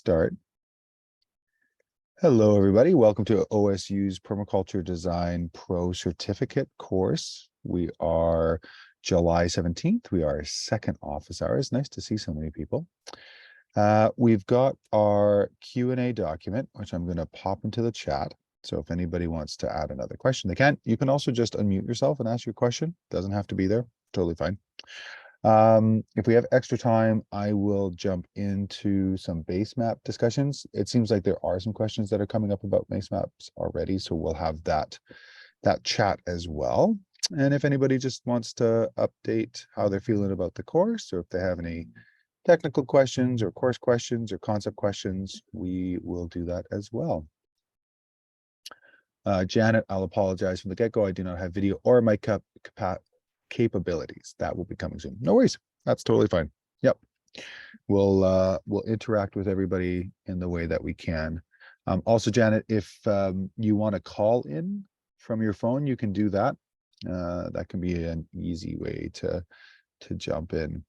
start. Hello, everybody. Welcome to OSU's Permaculture Design Pro Certificate course. We are July 17th. We are second office hours. Nice to see so many people. We've got our Q&A document, which I'm going to pop into the chat. So if anybody wants to add another question, they can. You can also just unmute yourself and ask your question. Doesn't have to be there. Totally fine. If we have extra time, I will jump into some base map discussions. It seems like there are some questions that are coming up about base maps already, so we'll have that chat as well. And if anybody just wants to update how they're feeling about the course, or if they have any technical questions or course questions or concept questions, we will do that as well. Janet, I'll apologize from the get-go. I do not have video or mic capabilities. That will be coming soon. No worries. That's totally fine. Yep. We'll interact with everybody in the way that we can. Also, Janet, if you want to call in from your phone, you can do that. That can be an easy way to jump in.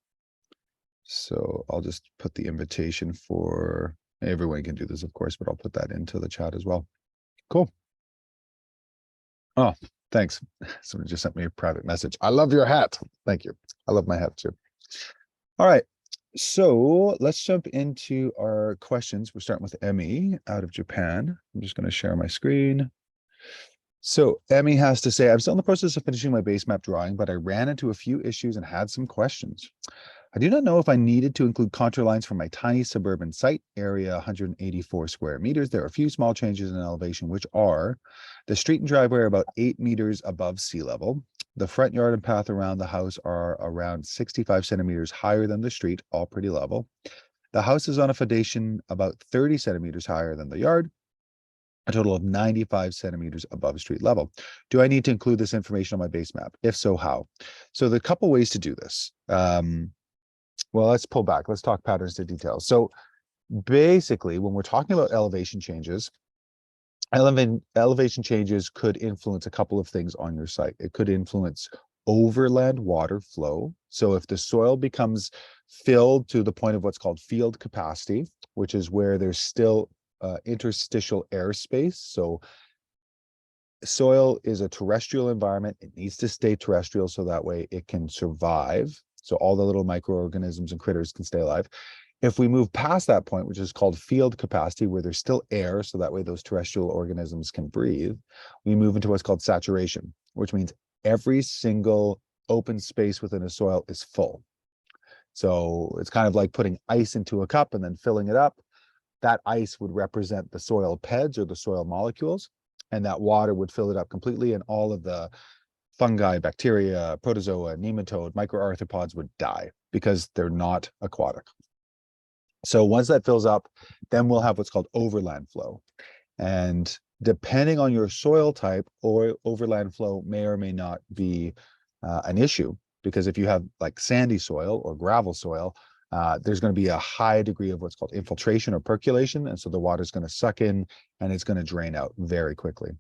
So I'll just put the invitation for everyone can do this, of course, but I'll put that into the chat as well. Cool. Oh, thanks. Someone just sent me a private message. I love your hat. Thank you. I love my hat too. All right. So let's jump into our questions. We're starting with Emmy out of Japan. I'm just going to share my screen. So Emmy has to say, I'm still in the process of finishing my base map drawing, but I ran into a few issues and had some questions. I do not know if I needed to include contour lines for my tiny suburban site, area 184 square meters. There are a few small changes in elevation, which are the street and driveway are about 8 meters above sea level. The front yard and path around the house are around 65 centimeters higher than the street, all pretty level. The house is on a foundation about 30 centimeters higher than the yard, a total of 95 centimeters above street level. Do I need to include this information on my base map? If so, how? So there are a couple ways to do this. Well, let's pull back. Let's talk patterns to details. So basically, when we're talking about elevation changes could influence a couple of things on your site. It could influence overland water flow. So if the soil becomes filled to the point of what's called field capacity, which is where there's still interstitial airspace. So soil is a terrestrial environment. It needs to stay terrestrial so that way it can survive. So all the little microorganisms and critters can stay alive. If we move past that point, which is called field capacity, where there's still air, so that way those terrestrial organisms can breathe, we move into what's called saturation, which means every single open space within a soil is full. So it's kind of like putting ice into a cup and then filling it up. That ice would represent the soil PEDs, or the soil molecules, and that water would fill it up completely, and all of the fungi, bacteria, protozoa, nematode, microarthropods would die because they're not aquatic. So once that fills up, then we'll have what's called overland flow. And depending on your soil type, or overland flow may or may not be an issue, because if you have like sandy soil or gravel soil, there's going to be a high degree of what's called infiltration or percolation. And so the water is going to suck in and it's going to drain out very quickly.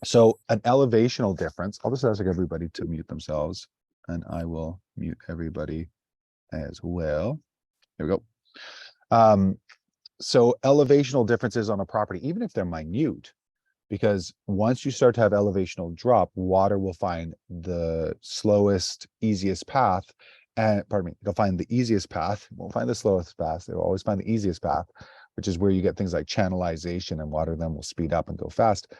So an elevational difference, I'll just ask everybody to mute themselves, and I will mute everybody as well. There we go. So elevational differences on a property, even if they're minute, because once you start to have elevational drop, water will find the slowest, easiest path. And pardon me, it'll find the easiest path. It won't find the slowest path. It will always find the easiest path, which is where you get things like channelization, and water then will speed up and go fast.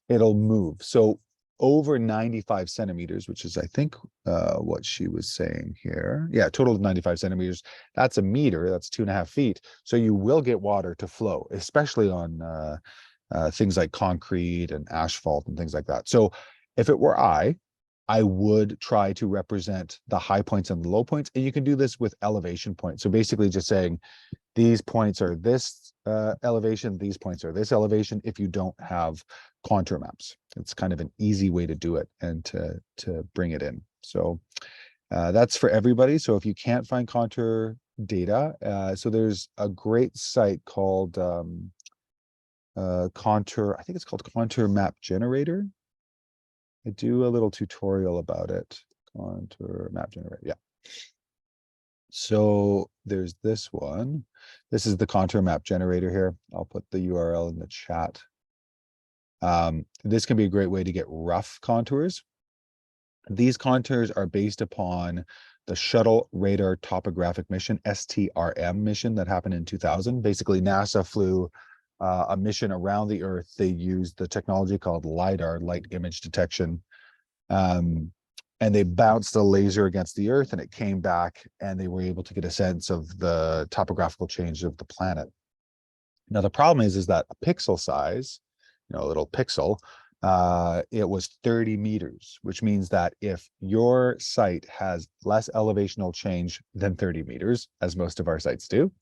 It'll move. So over 95 centimeters, which is, I think, what she was saying here. Yeah, total of 95 centimeters. That's a meter. That's 2.5 feet. So you will get water to flow, especially on things like concrete and asphalt and things like that. So if it were I would try to represent the high points and the low points. And you can do this with elevation points. So basically just saying these points are this elevation, these points are this elevation, if you don't have contour maps. It's kind of an easy way to do it and to bring it in. So that's for everybody. So if you can't find contour data, so there's a great site called Contour, I think it's called Contour Map Generator. I do a little tutorial about it. Contour Map Generator, yeah. So there's this one. This is the contour map generator here. I'll put the URL in the chat. This can be a great way to get rough contours. These contours are based upon the Shuttle Radar Topographic Mission, STRM mission that happened in 2000. Basically, NASA flew a mission around the Earth. They used the technology called LIDAR, light image detection. And they bounced a laser against the Earth and it came back and they were able to get a sense of the topographical change of the planet. Now, the problem is that a pixel size, a little pixel, it was 30 meters, which means that if your site has less elevational change than 30 meters, as most of our sites do,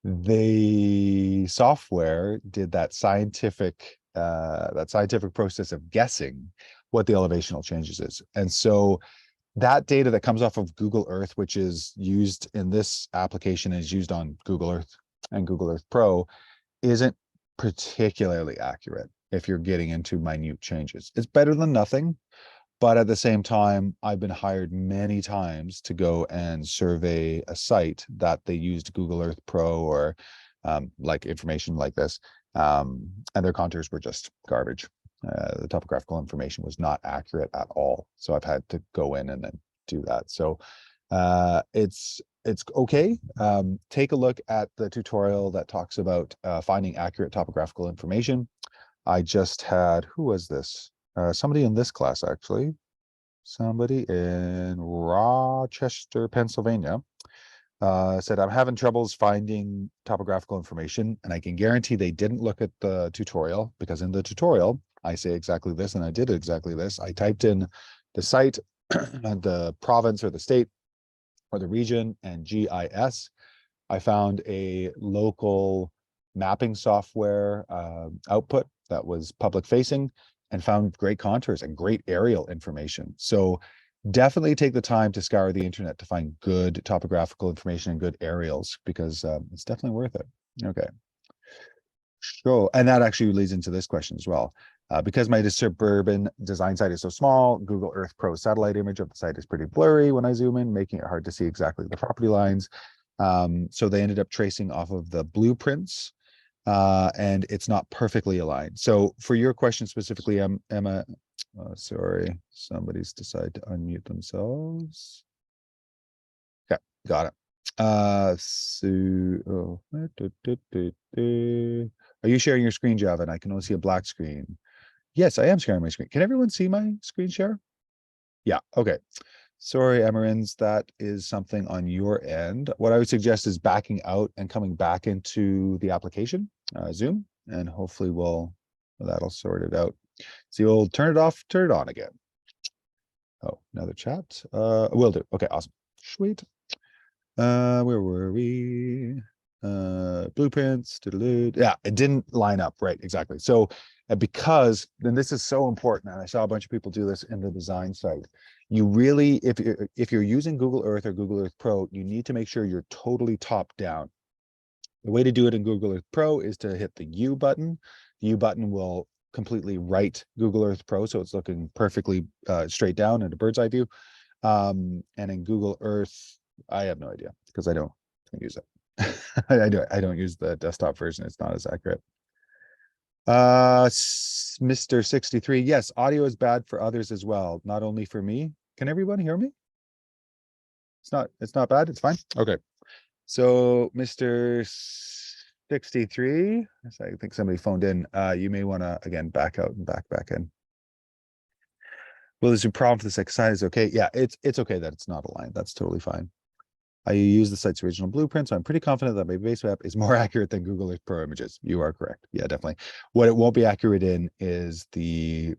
the software did that scientific process of guessing what the elevational changes is. And so that data that comes off of Google Earth, which is used in this application, is used on Google Earth and Google Earth Pro, isn't particularly accurate if you're getting into minute changes. It's better than nothing, but at the same time, I've been hired many times to go and survey a site that they used Google Earth Pro or like information like this, and their contours were just garbage. The topographical information was not accurate at all. So I've had to go in and then do that. So it's okay. Take a look at the tutorial that talks about finding accurate topographical information. I just had, who was this? Somebody in this class, actually. Somebody in Rochester, Pennsylvania, said, I'm having troubles finding topographical information, and I can guarantee they didn't look at the tutorial, because in the tutorial, I say exactly this, and I did exactly this. I typed in the site, the province or the state or the region, and GIS. I found a local mapping software output that was public facing and found great contours and great aerial information. So definitely take the time to scour the internet to find good topographical information and good aerials, because it's definitely worth it. Okay. Sure. And that actually leads into this question as well. Because my suburban design site is so small, Google Earth Pro satellite image of the site is pretty blurry when I zoom in, making it hard to see exactly the property lines. So they ended up tracing off of the blueprints, and it's not perfectly aligned. So for your question specifically, Emma, sorry, somebody's decided to unmute themselves. Okay, got it. Are you sharing your screen, Javin? I can only see a black screen. Yes, I am sharing my screen. Can everyone see my screen share? Yeah, okay. Sorry, Emerins, that is something on your end. What I would suggest is backing out and coming back into the application, Zoom, and hopefully that'll sort it out. So you'll turn it off, turn it on again. Oh, another chat. Will do. Okay, awesome. Sweet. Where were we? Blueprints. Yeah, it didn't line up. Right, exactly. So because then this is so important, and I saw a bunch of people do this in the design site. You really, if you're using Google Earth or Google Earth Pro, you need to make sure you're totally top down. The way to do it in Google Earth Pro is to hit the U button. The U button will completely right Google Earth Pro, so it's looking perfectly straight down in a bird's eye view. And in Google Earth, I have no idea because I don't use it. I don't use the desktop version. It's not as accurate. Mr. 63, yes, audio is bad for others as well, not only for me. Can everyone hear me? It's not bad. It's fine. Okay. So Mr. 63, so I think somebody phoned in. You may want to again back out and back in. Well, there's a problem for this exercise. Okay. Yeah, it's okay that it's not aligned. That's totally fine. I use the site's original blueprint, so I'm pretty confident that my base map is more accurate than Google Earth Pro images. You are correct. Yeah, definitely. What it won't be accurate in is the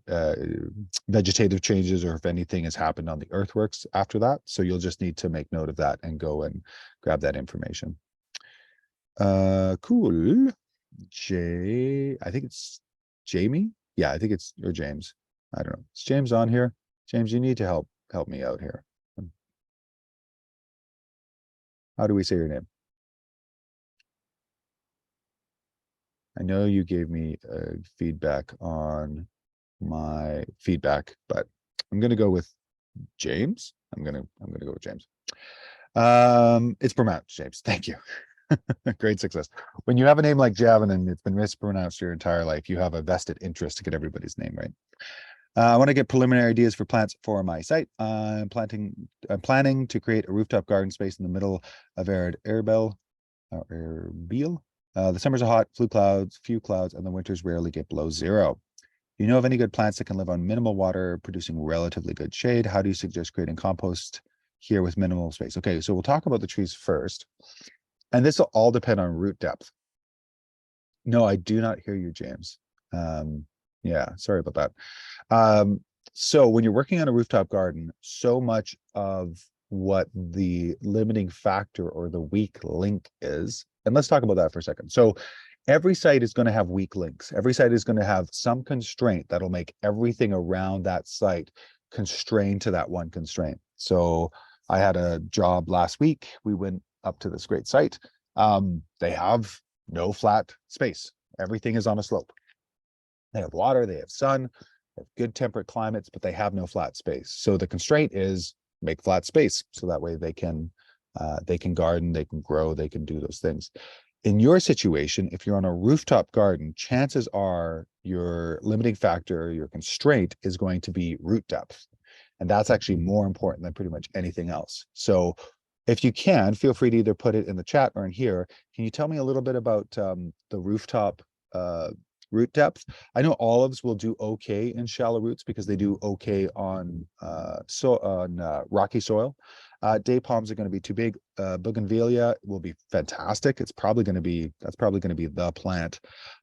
vegetative changes, or if anything has happened on the earthworks after that. So you'll just need to make note of that and go and grab that information. Cool. I think it's Jamie. Yeah, I think it's, or James. I don't know. Is James on here? James, you need to help me out here. How do we say your name? I know you gave me feedback on my feedback, but I'm going to go with James. I'm going to go with James. It's pronounced, James. Thank you. Great success. When you have a name like Javin and it's been mispronounced your entire life, you have a vested interest to get everybody's name right. I want to get preliminary ideas for plants for my site. I'm planning to create a rooftop garden space in the middle of arid Erbil. Erbil. The summers are hot, few clouds, and the winters rarely get below zero. Do you know of any good plants that can live on minimal water, producing relatively good shade? How do you suggest creating compost here with minimal space? Okay, so we'll talk about the trees first. And this will all depend on root depth. No, I do not hear you, James. Yeah, sorry about that. So when you're working on a rooftop garden, so much of what the limiting factor or the weak link is, and let's talk about that for a second. So every site is going to have weak links. Every site is going to have some constraint that'll make everything around that site constrained to that one constraint. So I had a job last week. We went up to this great site. They have no flat space. Everything is on a slope. They have water, they have sun, they have good temperate climates, but they have no flat space. So the constraint is make flat space. So that way they can garden, they can grow, they can do those things. In your situation, if you're on a rooftop garden, chances are your limiting factor, your constraint is going to be root depth. And that's actually more important than pretty much anything else. So if you can, feel free to either put it in the chat or in here. Can you tell me a little bit about the rooftop root depth? I know olives will do okay in shallow roots because they do okay on rocky soil. Day palms are going to be too big. Bougainvillea will be fantastic. That's probably going to be the plant.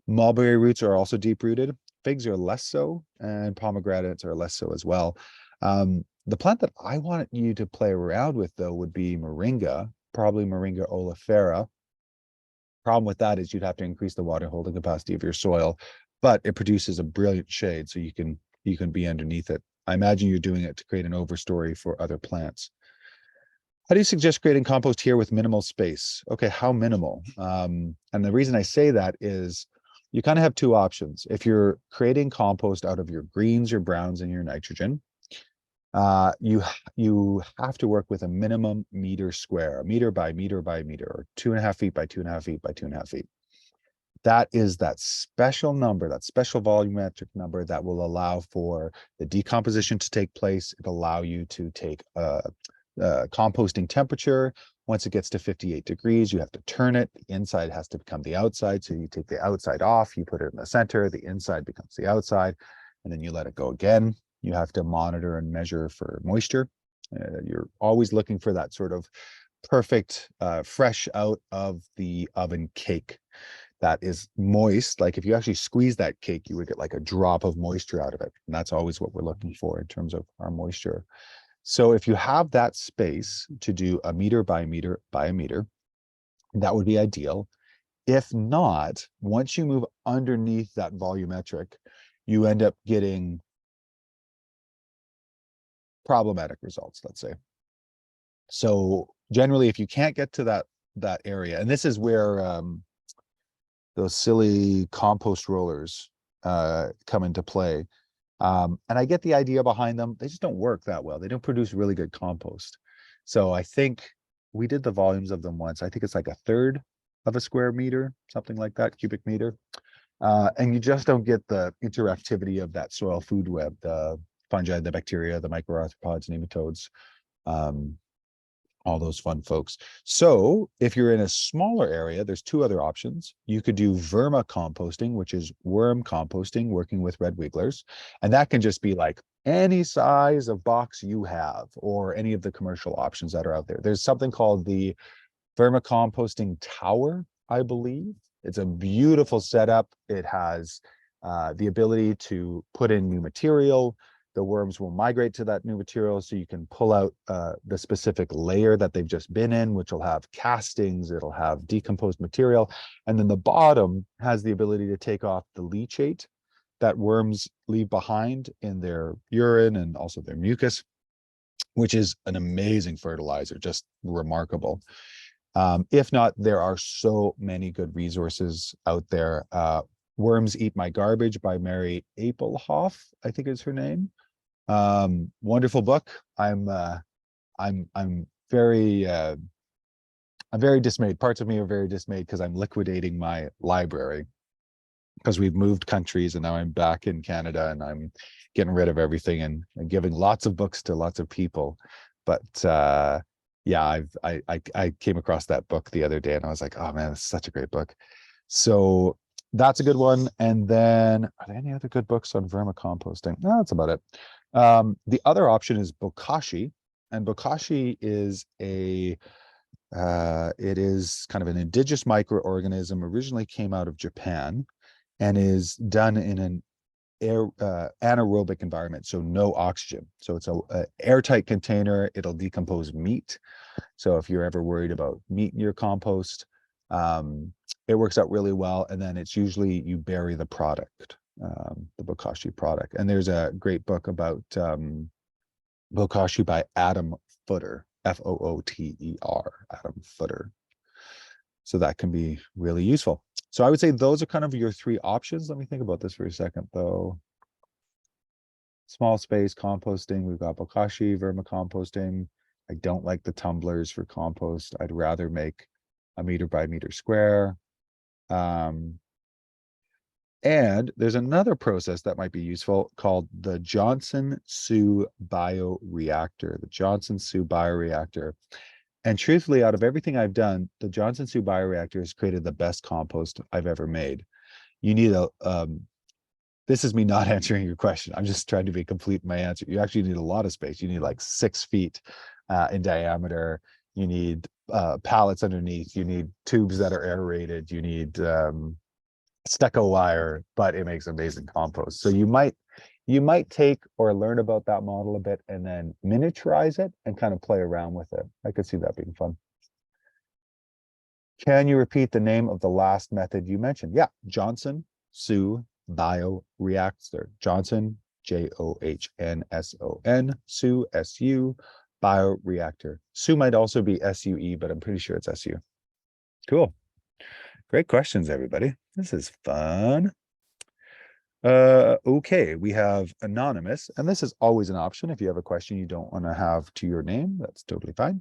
Mulberry roots are also deep rooted. Figs are less so, and pomegranates are less so as well. The plant that I want you to play around with, though, would be moringa, probably Moringa oleifera. Problem with that is you'd have to increase the water holding capacity of your soil, but it produces a brilliant shade, so you can be underneath it. I imagine you're doing it to create an overstory for other plants. How do you suggest creating compost here with minimal space? Okay, how minimal? And the reason I say that is you kind of have two options. If you're creating compost out of your greens, your browns, and your nitrogen, you have to work with a minimum meter square, a meter by meter by meter, or 2.5 feet by 2.5 feet by 2.5 feet. That is that special number, that special volumetric number that will allow for the decomposition to take place. It'll allow you to take composting temperature. Once it gets to 58 degrees, you have to turn it. The inside has to become the outside. So you take the outside off, you put it in the center, the inside becomes the outside, and then you let it go again. You have to monitor and measure for moisture. You're always looking for that sort of perfect, fresh out of the oven cake that is moist. Like if you actually squeeze that cake, you would get like a drop of moisture out of it. And that's always what we're looking for in terms of our moisture. So if you have that space to do a meter by meter by a meter, that would be ideal. If not, once you move underneath that volumetric, you end up getting problematic results, let's say. So generally, if you can't get to that area, and this is where those silly compost rollers come into play. And I get the idea behind them. They just don't work that well. They don't produce really good compost. So I think we did the volumes of them once. I think it's like 1/3 of a square meter, something like that, cubic meter. And you just don't get the interactivity of that soil food web, the fungi, the bacteria, the microarthropods, nematodes, all those fun folks. So if you're in a smaller area, there's two other options. You could do vermicomposting, which is worm composting, working with red wigglers. And that can just be like any size of box you have, or any of the commercial options that are out there. There's something called the vermicomposting tower, I believe. It's a beautiful setup. It has the ability to put in new material. The worms will migrate to that new material, so you can pull out the specific layer that they've just been in, which will have castings, it'll have decomposed material. And then the bottom has the ability to take off the leachate that worms leave behind in their urine and also their mucus, which is an amazing fertilizer, just remarkable. If not, there are so many good resources out there. Worms Eat My Garbage by Mary Apelhoff, I think is her name. Wonderful book. I'm very, I'm very dismayed. Parts of me are very dismayed because I'm liquidating my library because we've moved countries and now I'm back in Canada and I'm getting rid of everything and giving lots of books to lots of people. But yeah, I came across that book the other day and I was like, oh man, it's such a great book. So that's a good one. And then are there any other good books on vermicomposting? No, that's about it. The other option is Bokashi, and Bokashi is it is kind of an indigenous microorganism, originally came out of Japan and is done in an anaerobic environment, so no oxygen. So it's a airtight container. It'll decompose meat. So if you're ever worried about meat in your compost, it works out really well. And then it's usually you bury the product, the Bokashi product. And there's a great book about Bokashi by Adam Footer, Footer, Adam Footer. So that can be really useful. So I would say those are kind of your three options. Let me think about this for a second, though. Small space composting, we've got Bokashi, vermicomposting. I don't like the tumblers for compost. I'd rather make a meter by meter square. And there's another process that might be useful called the Johnson-Su bioreactor, the Johnson-Su bioreactor. And truthfully, out of everything I've done, the Johnson-Su bioreactor has created the best compost I've ever made. You need this is me not answering your question. I'm just trying to be complete in my answer. You actually need a lot of space. You need like 6 feet in diameter. You need pallets underneath. You need tubes that are aerated. You need stucco wire, but it makes amazing compost. So you might take or learn about that model a bit and then miniaturize it and kind of play around with it. I could see that being fun. Can you repeat the name of the last method you mentioned? Yeah, Johnson-Su bioreactor. Johnson, Johnsson, Su, Su, bioreactor. Su might also be SUE, but I'm pretty sure it's SU. Cool. Great questions, everybody. This is fun. Okay, we have anonymous, and this is always an option. If you have a question you don't want to have to your name, that's totally fine.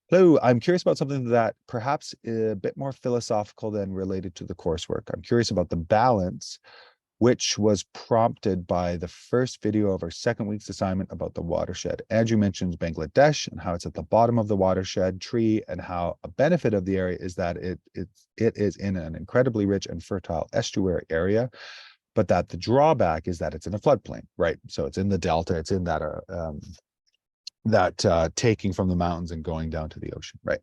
Hello, I'm curious about something that perhaps a bit more philosophical than related to the coursework. I'm curious about the balance, which was prompted by the first video of our second week's assignment about the watershed. Andrew mentions Bangladesh and how it's at the bottom of the watershed tree, and how a benefit of the area is that it is in an incredibly rich and fertile estuary area, but that the drawback is that it's in a floodplain, right? So it's in the delta, it's in that taking from the mountains and going down to the ocean, right?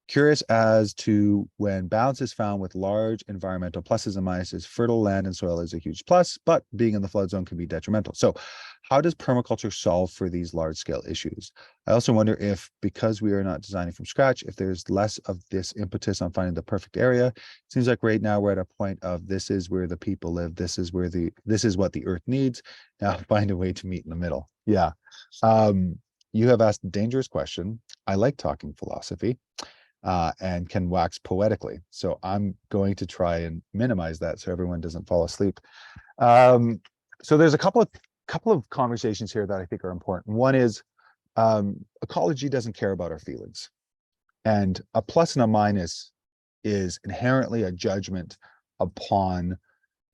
Curious as to when balance is found with large environmental pluses and minuses, fertile land and soil is a huge plus, but being in the flood zone can be detrimental. So how does permaculture solve for these large scale issues? I also wonder if, because we are not designing from scratch, if there's less of this impetus on finding the perfect area. It seems like right now we're at a point of this is where the people live, this is what the earth needs. Now find a way to meet in the middle. Yeah. You have asked a dangerous question. I like talking philosophy. And can wax poetically. So I'm going to try and minimize that so everyone doesn't fall asleep. So there's a couple of conversations here that I think are important. One is ecology doesn't care about our feelings. And a plus and a minus is inherently a judgment upon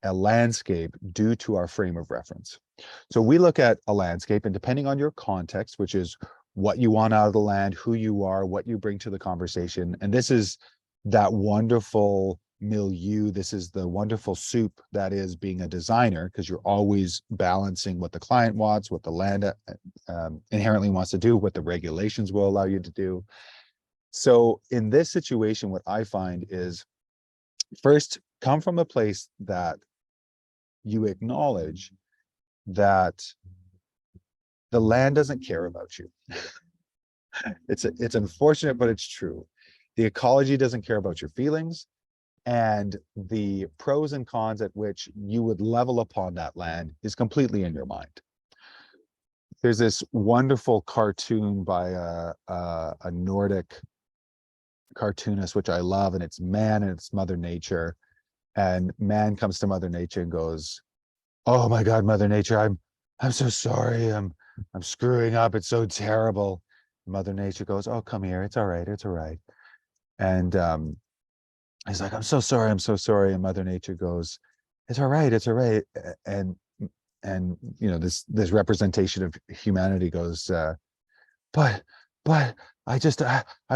a landscape due to our frame of reference. So we look at a landscape, and depending on your context, which is what you want out of the land, who you are, what you bring to the conversation. And this is that wonderful milieu. This is the wonderful soup that is being a designer, because you're always balancing what the client wants, what the land inherently wants to do, what the regulations will allow you to do. So in this situation, what I find is, first, come from a place that you acknowledge that the land doesn't care about you. It's unfortunate, but it's true. The ecology doesn't care about your feelings, and the pros and cons at which you would level upon that land is completely in your mind. There's this wonderful cartoon by a Nordic cartoonist, which I love, and it's man and it's Mother Nature. And man comes to Mother Nature and goes, "Oh my God, Mother Nature, I'm so sorry. I'm screwing up. It's so terrible." Mother Nature goes, oh, come here. It's all right. It's all right. And he's like, I'm so sorry. I'm so sorry. And Mother Nature goes, it's all right. It's all right. And you know, this representation of humanity goes, but but I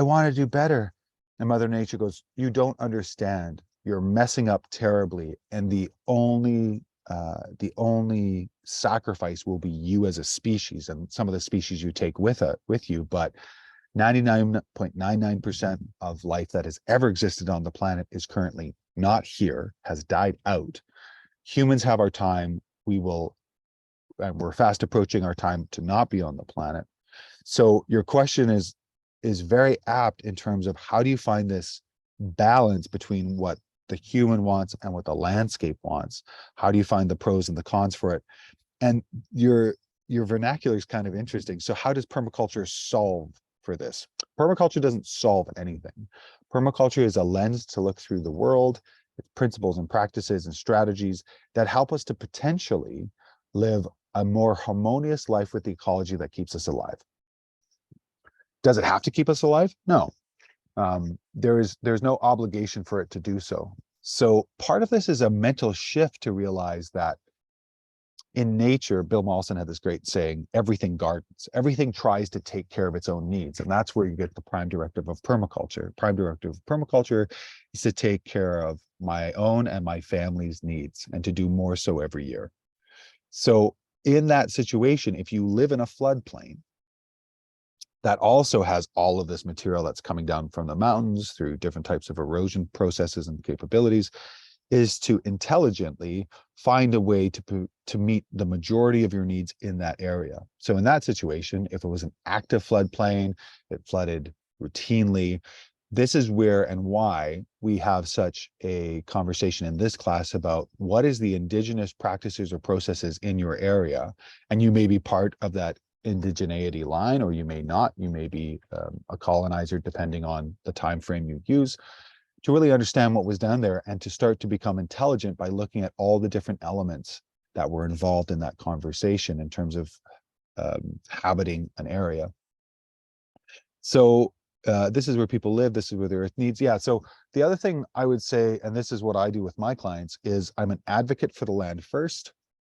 want to do better. And Mother Nature goes, you don't understand. You're messing up terribly. And the only sacrifice will be you as a species and some of the species you take with you. But 99.99% of life that has ever existed on the planet is currently not here, has died out. Humans have our time. We're fast approaching our time to not be on the planet. So your question is very apt in terms of how do you find this balance between what the human wants and what the landscape wants? How do you find the pros and the cons for it? And your vernacular is kind of interesting. So how does permaculture solve for this? Permaculture doesn't solve anything. Permaculture is a lens to look through the world, principles and practices and strategies that help us to potentially live a more harmonious life with the ecology that keeps us alive. Does it have to keep us alive? No. There's no obligation for it to do so. So part of this is a mental shift to realize that in nature, Bill Mollison had this great saying, everything gardens, everything tries to take care of its own needs. And that's where you get the prime directive of permaculture. Prime directive of permaculture is to take care of my own and my family's needs and to do more so every year. So in that situation, if you live in a floodplain, that also has all of this material that's coming down from the mountains through different types of erosion processes and capabilities, is to intelligently find a way to meet the majority of your needs in that area. So in that situation, if it was an active floodplain, it flooded routinely, this is where and why we have such a conversation in this class about what is the indigenous practices or processes in your area. And you may be part of that indigeneity line, or you may not. You may be a colonizer, depending on the time frame you use, to really understand what was done there and to start to become intelligent by looking at all the different elements that were involved in that conversation in terms of habiting an area. So this is where people live. This is where their earth needs. Yeah. So the other thing I would say, and this is what I do with my clients, is I'm an advocate for the land first.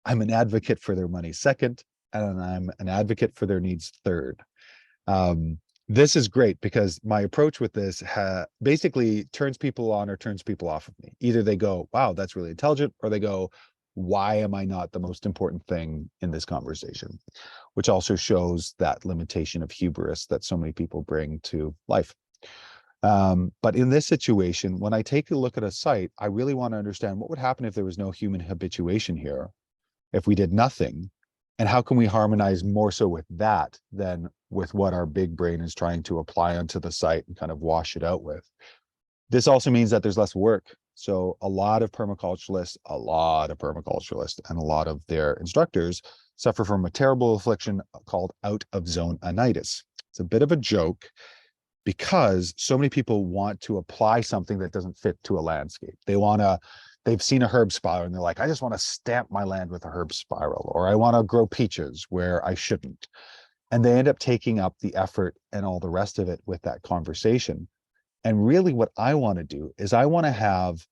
I'm an advocate for their money second, and I'm an advocate for their needs third. This is great because my approach with this basically turns people on or turns people off of me. Either they go, wow, that's really intelligent, or they go, why am I not the most important thing in this conversation? Which also shows that limitation of hubris that so many people bring to life. But in this situation, when I take a look at a site, I really want to understand what would happen if there was no human habituation here, if we did nothing, and how can we harmonize more so with that than with what our big brain is trying to apply onto the site and kind of wash it out with. This also means that there's less work. So a lot of permaculturalists and a lot of their instructors suffer from a terrible affliction called out of zone-initis. It's a bit of a joke because so many people want to apply something that doesn't fit to a landscape. They've seen a herb spiral and they're like, I just want to stamp my land with a herb spiral, or I want to grow peaches where I shouldn't. And they end up taking up the effort and all the rest of it with that conversation. And really what I want to do is I want to have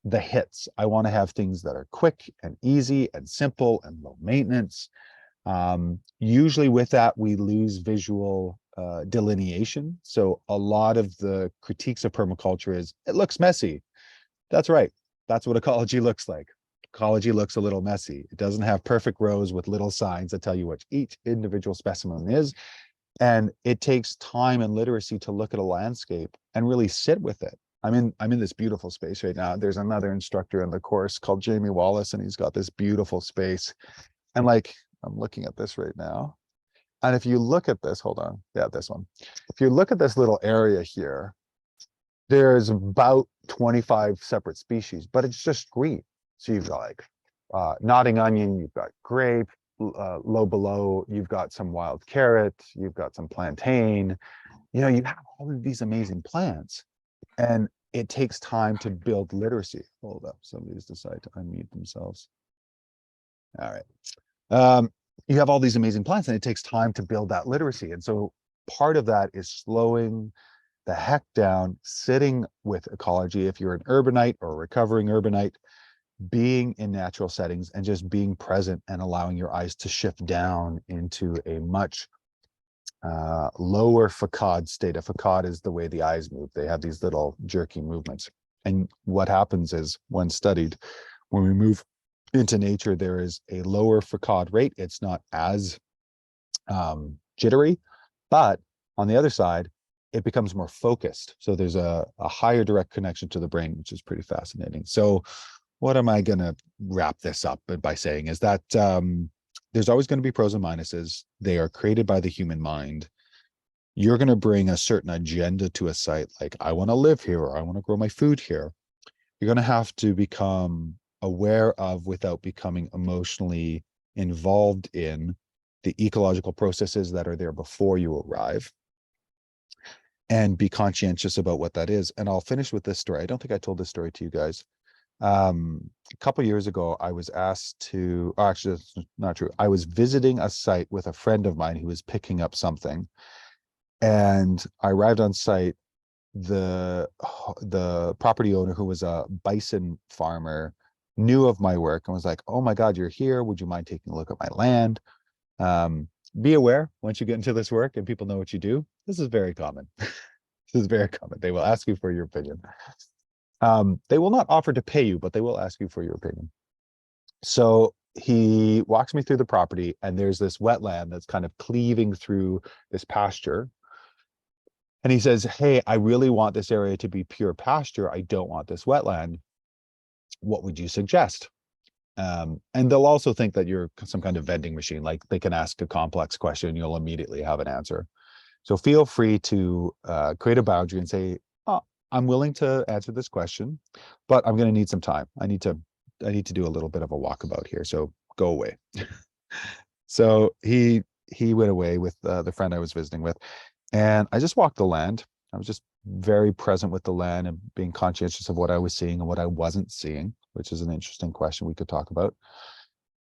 the hits. I want to have things that are quick and easy and simple and low maintenance. Usually with that, we lose visual delineation. So a lot of the critiques of permaculture is, it looks messy. That's right. That's what ecology looks like. Ecology looks a little messy. It doesn't have perfect rows with little signs that tell you what each individual specimen is. And it takes time and literacy to look at a landscape and really sit with it. I'm in this beautiful space right now. There's another instructor in the course called Jamie Wallace, and he's got this beautiful space. And like, I'm looking at this right now. And if you look at this, hold on. Yeah, this one. If you look at this little area here, there's about 25 separate species, but it's just green. So you've got like nodding onion, you've got grape, low below, you've got some wild carrot, you've got some plantain. You know, you have all of these amazing plants, and it takes time to build literacy. Hold up, somebody's decided to unmute themselves. All right. You have all these amazing plants, and it takes time to build that literacy. And so part of that is slowing the heck down, sitting with ecology. If you're an urbanite or a recovering urbanite, being in natural settings and just being present and allowing your eyes to shift down into a much lower facade state. A facade is the way the eyes move. They have these little jerky movements. And what happens is, when studied, when we move into nature, there is a lower facade rate. It's not as jittery, but on the other side, it becomes more focused. So there's a higher direct connection to the brain, which is pretty fascinating. So what am I going to wrap this up by saying is that there's always going to be pros and minuses. They are created by the human mind. You're going to bring a certain agenda to a site, like I want to live here, or I want to grow my food here. You're going to have to become aware of, without becoming emotionally involved in, the ecological processes that are there before you arrive, and be conscientious about what that is. And I'll finish with this story. I don't think I told this story to you guys. A couple of years ago, I was asked to, actually, that's not true. I was visiting a site with a friend of mine who was picking up something. And I arrived on site. The property owner, who was a bison farmer, knew of my work and was like, "Oh my God, you're here. Would you mind taking a look at my land?" Be aware, once you get into this work and people know what you do, this is very common. This is very common. They will ask you for your opinion. They will not offer to pay you, but they will ask you for your opinion. So he walks me through the property, and there's this wetland that's kind of cleaving through this pasture. And he says, "Hey, I really want this area to be pure pasture. I don't want this wetland. What would you suggest?" And they'll also think that you're some kind of vending machine. Like, they can ask a complex question, you'll immediately have an answer. So feel free to create a boundary and say, "Oh, I'm willing to answer this question, but I'm going to need some time. I need to do a little bit of a walkabout here. So go away." So he went away with the friend I was visiting with, and I just walked the land. I was just very present with the land and being conscientious of what I was seeing and what I wasn't seeing, which is an interesting question we could talk about.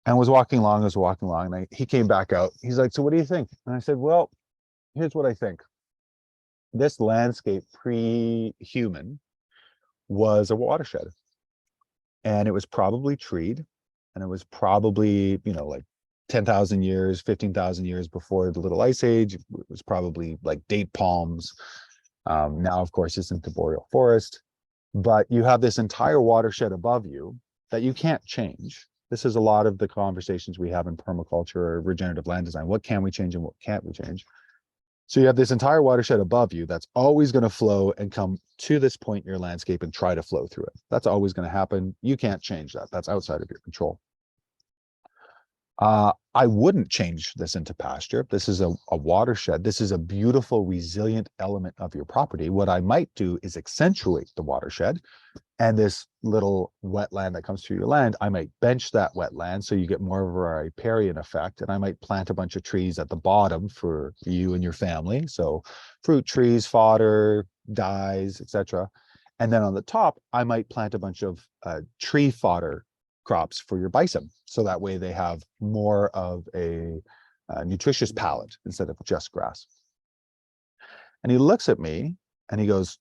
And was walking along, and he came back out. He's like, "So what do you think?" And I said, "Well, here's what I think. This landscape pre-human was a watershed, and it was probably treed, and it was probably, like 10,000 years, 15,000 years before the little ice age. It was probably like date palms. Now, of course, it's into boreal forest, but you have this entire watershed above you that you can't change." This is a lot of the conversations we have in permaculture or regenerative land design. What can we change and what can't we change? So you have this entire watershed above you that's always going to flow and come to this point in your landscape and try to flow through it. That's always going to happen. You can't change that. That's outside of your control. I wouldn't change this into pasture. This is a watershed. This is a beautiful, resilient element of your property. What I might do is accentuate the watershed, and this little wetland that comes through your land, I might bench that wetland so you get more of a riparian effect. And I might plant a bunch of trees at the bottom for you and your family. So fruit trees, fodder, dyes, etc. And then on the top, I might plant a bunch of tree fodder crops for your bison. So that way they have more of a nutritious palette instead of just grass. And he looks at me and he goes,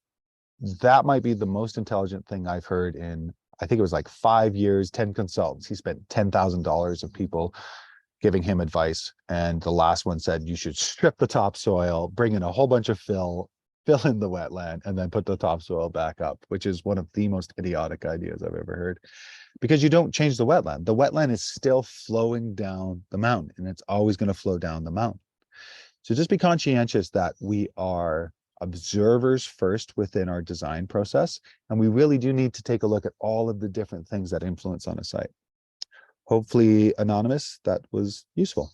"That might be the most intelligent thing I've heard in," I think it was like 5 years, 10 consultants. He spent $10,000 of people giving him advice. And the last one said, "You should strip the topsoil, bring in a whole bunch of fill in the wetland, and then put the topsoil back up," which is one of the most idiotic ideas I've ever heard. Because you don't change the wetland. The wetland is still flowing down the mountain, and it's always going to flow down the mountain. So just be conscientious that we are observers first within our design process, and we really do need to take a look at all of the different things that influence on a site. Hopefully, anonymous, that was useful.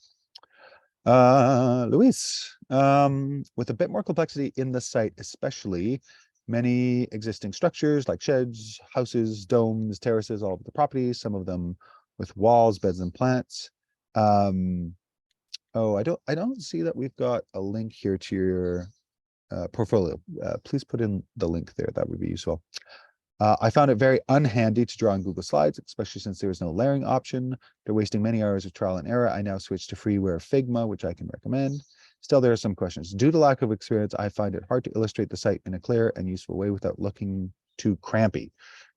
Luis, with a bit more complexity in the site, especially many existing structures like sheds, houses, domes, terraces, all over the property, some of them with walls, beds, and plants. Oh, I don't see that we've got a link here to your portfolio. Please put in the link there. That would be useful. I found it very unhandy to draw in Google Slides, especially since there is no layering option. They're wasting many hours of trial and error. I now switch to freeware FIGMA, which I can recommend. Still, there are some questions. Due to lack of experience, I find it hard to illustrate the site in a clear and useful way without looking too crampy.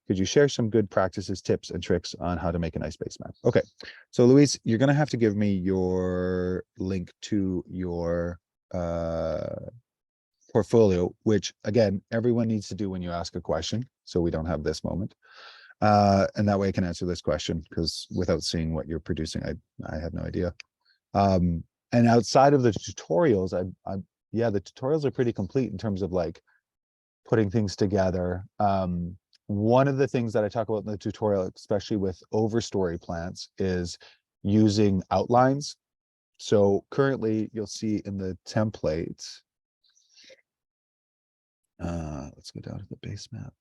Could you share some good practices, tips, and tricks on how to make a nice base map? Okay, so Luis, you're going to have to give me your link to your portfolio, which again, everyone needs to do when you ask a question, so we don't have this moment. And that way I can answer this question, because without seeing what you're producing, I have no idea. And outside of the tutorials, yeah, the tutorials are pretty complete in terms of like putting things together. One of the things that I talk about in the tutorial, especially with overstory plants, is using outlines. So currently you'll see in the template, let's go down to the base map.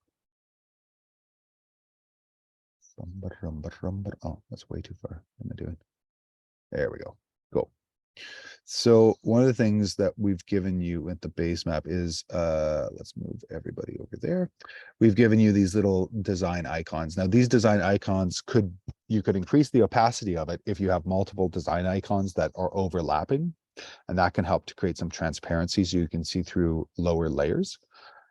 Oh, that's way too far. What am I doing? There we go. Go. So one of the things that we've given you with the base map is, let's move everybody over there. We've given you these little design icons. Now these design icons you could increase the opacity of it if you have multiple design icons that are overlapping, and that can help to create some transparency so you can see through lower layers.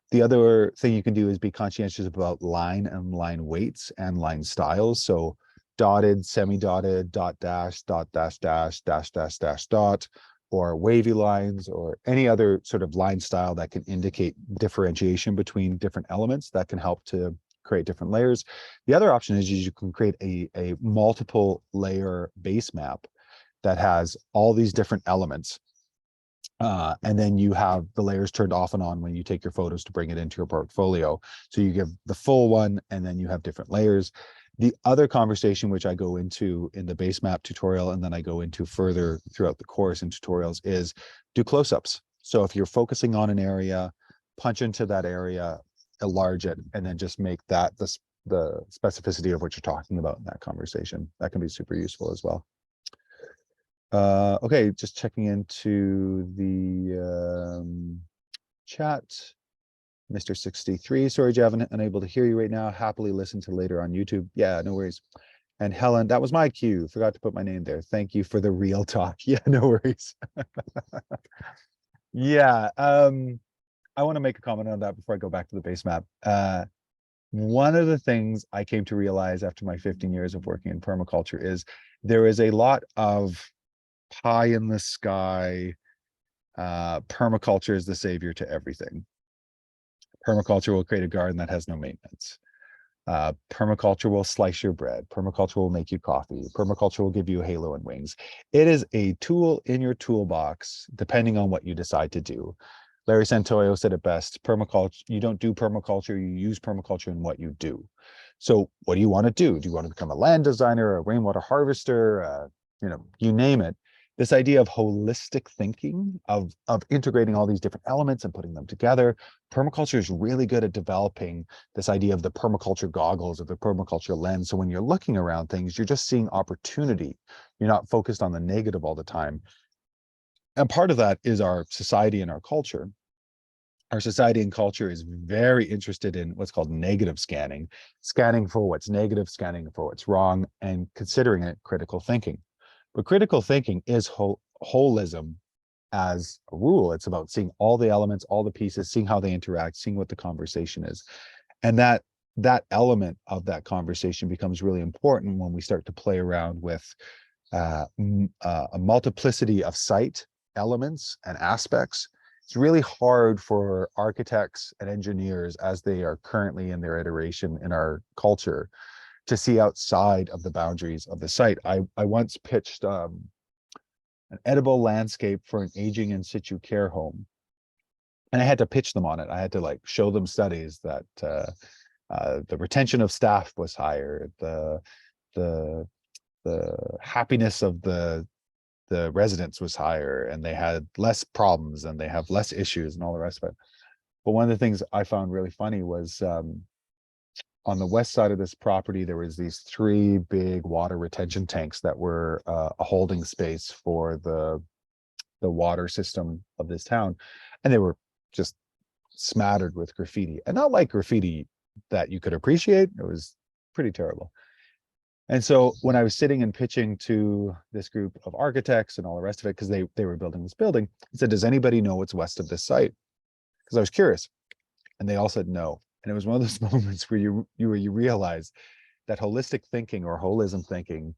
The other thing you can do is be conscientious about line and line weights and line styles. So dotted, semi-dotted, dot dash, dot dash dash, dash dash dash dot, or wavy lines, or any other sort of line style that can indicate differentiation between different elements that can help to create different layers. The other option is you can create a multiple layer base map that has all these different elements. And then you have the layers turned off and on when you take your photos to bring it into your portfolio. So you give the full one, and then you have different layers. The other conversation, which I go into in the base map tutorial, and then I go into further throughout the course and tutorials, is do close-ups. So if you're focusing on an area, punch into that area, enlarge it, and then just make that the specificity of what you're talking about in that conversation. That can be super useful as well. Okay, just checking into the chat. Mr. 63, sorry, Javin, unable to hear you right now. Happily listen to later on YouTube. Yeah, no worries. And Helen, that was my cue. Forgot to put my name there. Thank you for the real talk. Yeah, no worries. Yeah, I want to make a comment on that before I go back to the base map. One of the things I came to realize after my 15 years of working in permaculture is there is a lot of pie in the sky. Permaculture is the savior to everything. Permaculture will create a garden that has no maintenance. Permaculture will slice your bread. Permaculture will make you coffee. Permaculture will give you a halo and wings. It is a tool in your toolbox, depending on what you decide to do. Larry Santoyo said it best: permaculture, you don't do permaculture, you use permaculture in what you do. So what do you want to do? Do you want to become a land designer, a rainwater harvester, you name it? This idea of holistic thinking, of integrating all these different elements and putting them together. Permaculture is really good at developing this idea of the permaculture goggles, or the permaculture lens. So when you're looking around things, you're just seeing opportunity. You're not focused on the negative all the time. And part of that is our society and our culture. Our society and culture is very interested in what's called negative scanning, scanning for what's negative, scanning for what's wrong, and considering it critical thinking. But critical thinking is holism as a rule. It's about seeing all the elements, all the pieces, seeing how they interact, seeing what the conversation is. And that element of that conversation becomes really important when we start to play around with a multiplicity of site elements and aspects. It's really hard for architects and engineers, as they are currently in their iteration in our culture, to see outside of the boundaries of the site. I once pitched an edible landscape for an aging in situ care home, and I had to pitch them on it. I had to like show them studies that the retention of staff was higher, the happiness of the residents was higher, and they had less problems, and they have less issues, and all the rest of it. But one of the things I found really funny was, on the west side of this property, there was these 3 big water retention tanks that were a holding space for the water system of this town. And they were just smattered with graffiti, and not like graffiti that you could appreciate. It was pretty terrible. And so when I was sitting and pitching to this group of architects and all the rest of it, because they were building this building, I said, does anybody know what's west of this site? Because I was curious. And they all said no. And it was one of those moments where you realize that holistic thinking or holism thinking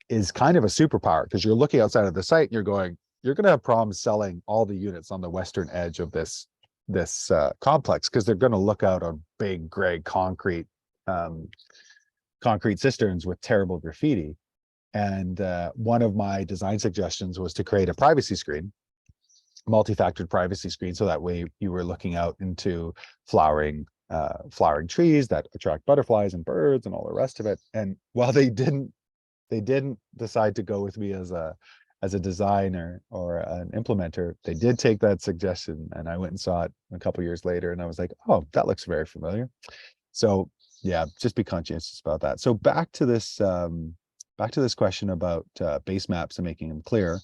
is kind of a superpower, because you're looking outside of the site and you're going, you're going to have problems selling all the units on the western edge of this complex, because they're going to look out on big gray um, concrete cisterns with terrible graffiti. And one of my design suggestions was to create a privacy screen, multi-factored privacy screen, so that way you were looking out into flowering trees that attract butterflies and birds and all the rest of it. And while they didn't decide to go with me as a designer or an implementer, they did take that suggestion, and I went and saw it a couple years later, and I was like, oh, that looks very familiar. So yeah, just be conscientious about that. So back to this question about base maps and making them clear.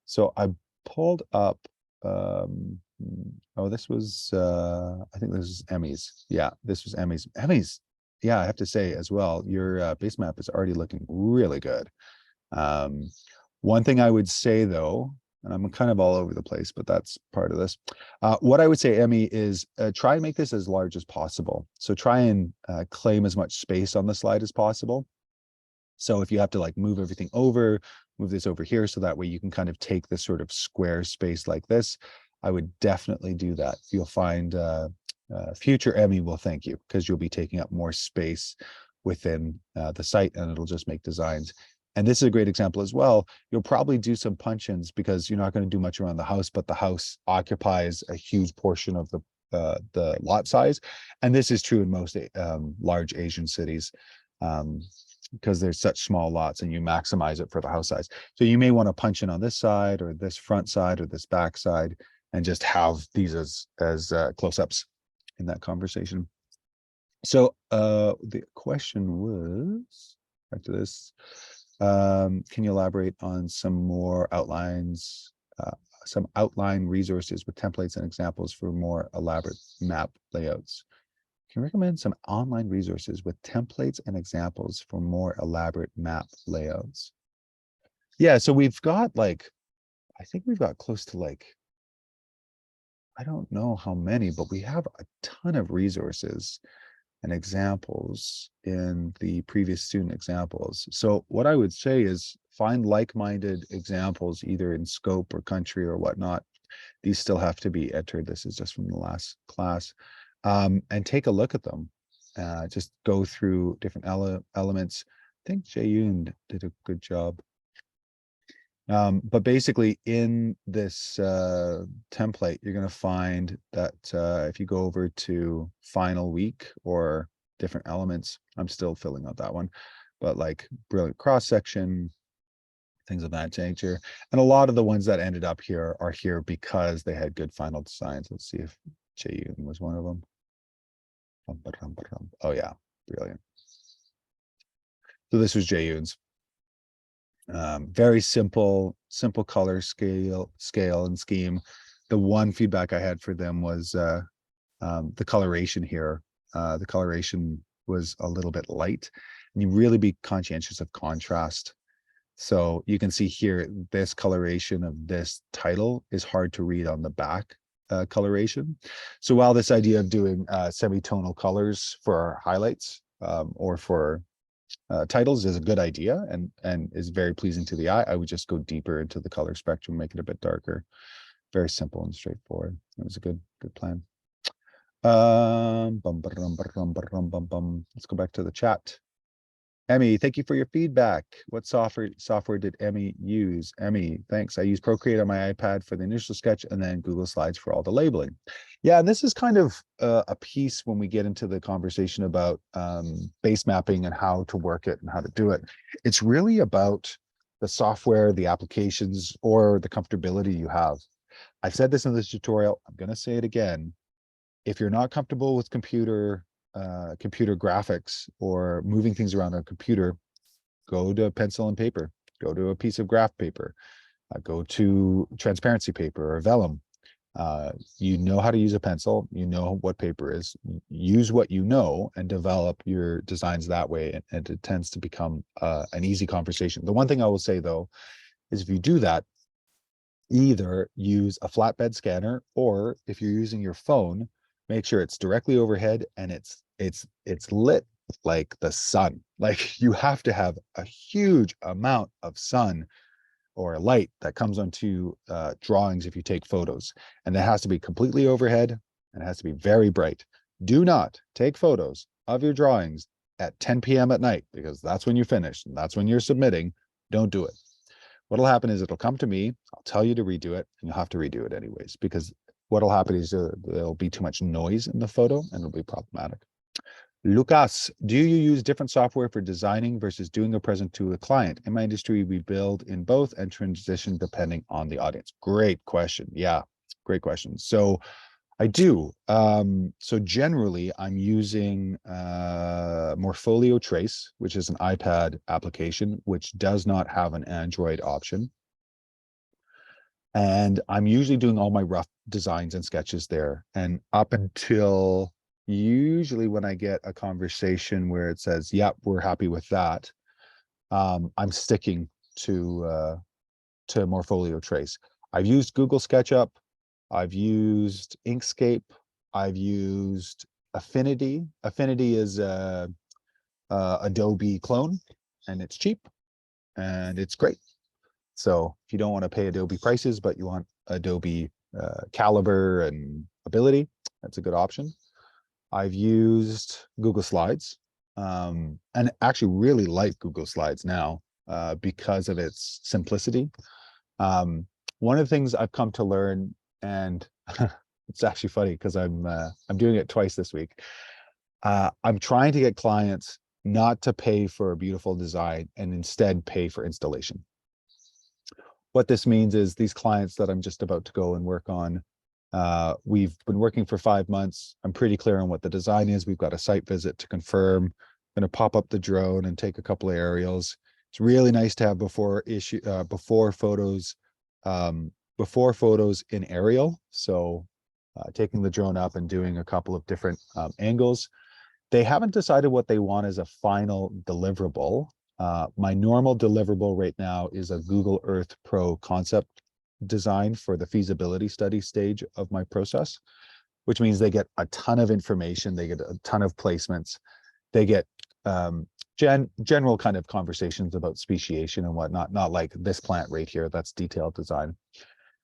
So I pulled up, oh, this was, I think this is Emmy's. Yeah, this was Emmy's. Yeah, I have to say as well, your base map is already looking really good. One thing I would say though, and I'm kind of all over the place, but that's part of this. What I would say, Emmy, is try and make this as large as possible. So try and claim as much space on the slide as possible. So if you have to like move everything over, move this over here, so that way you can kind of take this sort of square space like this, I would definitely do that. You'll find future Emmy will thank you, because you'll be taking up more space within the site, and it'll just make designs. And this is a great example as well. You'll probably do some punch-ins, because you're not going to do much around the house, but the house occupies a huge portion of the lot size. And this is true in most large Asian cities, because there's such small lots and you maximize it for the house size. So you may want to punch in on this side or this front side or this back side, and just have these as close-ups in that conversation. So the question was, back to this, can you elaborate on some more outlines, some outline resources with templates and examples for more elaborate map layouts? Can you recommend some online resources with templates and examples for more elaborate map layouts? Yeah, so we've got like, I think we've got close to like, I don't know how many, but we have a ton of resources and examples in the previous student examples. So what I would say is find like-minded examples, either in scope or country or whatnot. These still have to be entered. This is just from the last class. And take a look at them. Just go through different elements. I think Jae-yoon did a good job. But basically in this template, you're going to find that if you go over to final week or different elements, I'm still filling out that one, but like brilliant cross section, things of that nature. And a lot of the ones that ended up here are here because they had good final designs. Let's see if Jae-yoon was one of them. Oh yeah, brilliant. So this was Jae-yoon's. Very simple color scale and scheme. The one feedback I had for them was the coloration here. The coloration was a little bit light, and you really be conscientious of contrast. So you can see here, this coloration of this title is hard to read on the back coloration. So while this idea of doing semi-tonal colors for our highlights or for titles is a good idea and is very pleasing to the eye, I would just go deeper into the color spectrum, make it a bit darker. Very simple and straightforward. It was a good plan. Let's go back to the chat. Emmy, thank you for your feedback. What software did Emmy use? Emmy, thanks. I use Procreate on my iPad for the initial sketch, and then Google Slides for all the labeling. Yeah, and this is kind of a piece when we get into the conversation about base mapping and how to work it and how to do it. It's really about the software, the applications, or the comfortability you have. I've said this in this tutorial. I'm going to say it again. If you're not comfortable with computer graphics or moving things around on a computer, go to pencil and paper, go to a piece of graph paper, go to transparency paper or vellum. You know how to use a pencil, you know what paper is, use what you know and develop your designs that way. And it tends to become an easy conversation. The one thing I will say though, is if you do that, either use a flatbed scanner, or if you're using your phone, make sure it's directly overhead and it's lit like the sun. Like you have to have a huge amount of sun or light that comes onto drawings if you take photos, and that has to be completely overhead and it has to be very bright. Do not take photos of your drawings at 10 p.m. at night, because that's when you finish and that's when you're submitting. Don't do it. What'll happen is it'll come to me, I'll tell you to redo it, and you'll have to redo it anyways, because what'll happen is there'll be too much noise in the photo and it'll be problematic. Lucas, do you use different software for designing versus doing a present to a client? In my industry, we build in both and transition depending on the audience. Great question. Yeah, great question. So I do. So generally, I'm using Morpholio Trace, which is an iPad application, which does not have an Android option. And I'm usually doing all my rough designs and sketches there. And up until usually when I get a conversation where it says, yep, we're happy with that, I'm sticking to Morpholio Trace. I've used Google SketchUp. I've used Inkscape. I've used Affinity. Affinity is a Adobe clone, and it's cheap and it's great. So if you don't want to pay Adobe prices, but you want Adobe caliber and ability, that's a good option. I've used Google Slides, and actually really like Google Slides now because of its simplicity. One of the things I've come to learn, and it's actually funny because I'm doing it twice this week. I'm trying to get clients not to pay for a beautiful design and instead pay for installation. What this means is these clients that I'm just about to go and work on, we've been working for 5 months. I'm pretty clear on what the design is. We've got a site visit to confirm. I'm going to pop up the drone and take a couple of aerials. It's really nice to have before photos in aerial. So taking the drone up and doing a couple of different angles. They haven't decided what they want as a final deliverable. My normal deliverable right now is a Google Earth Pro concept design for the feasibility study stage of my process, which means they get a ton of information, they get a ton of placements, they get general kind of conversations about speciation and whatnot, not like this plant right here, that's detailed design.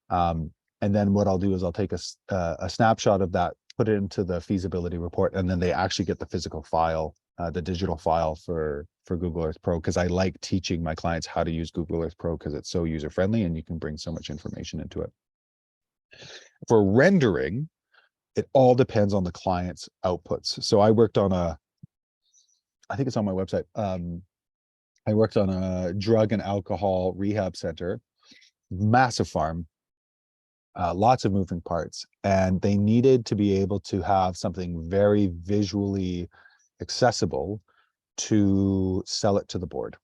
And then what I'll do is I'll take a snapshot of that, put it into the feasibility report, and then they actually get the physical file, the digital file for Google Earth Pro, because I like teaching my clients how to use Google Earth Pro because it's so user-friendly and you can bring so much information into it. For rendering, it all depends on the client's outputs. So I worked on I think it's on my website. I worked on a drug and alcohol rehab center, massive farm, lots of moving parts, and they needed to be able to have something very visually accessible to sell it to the board.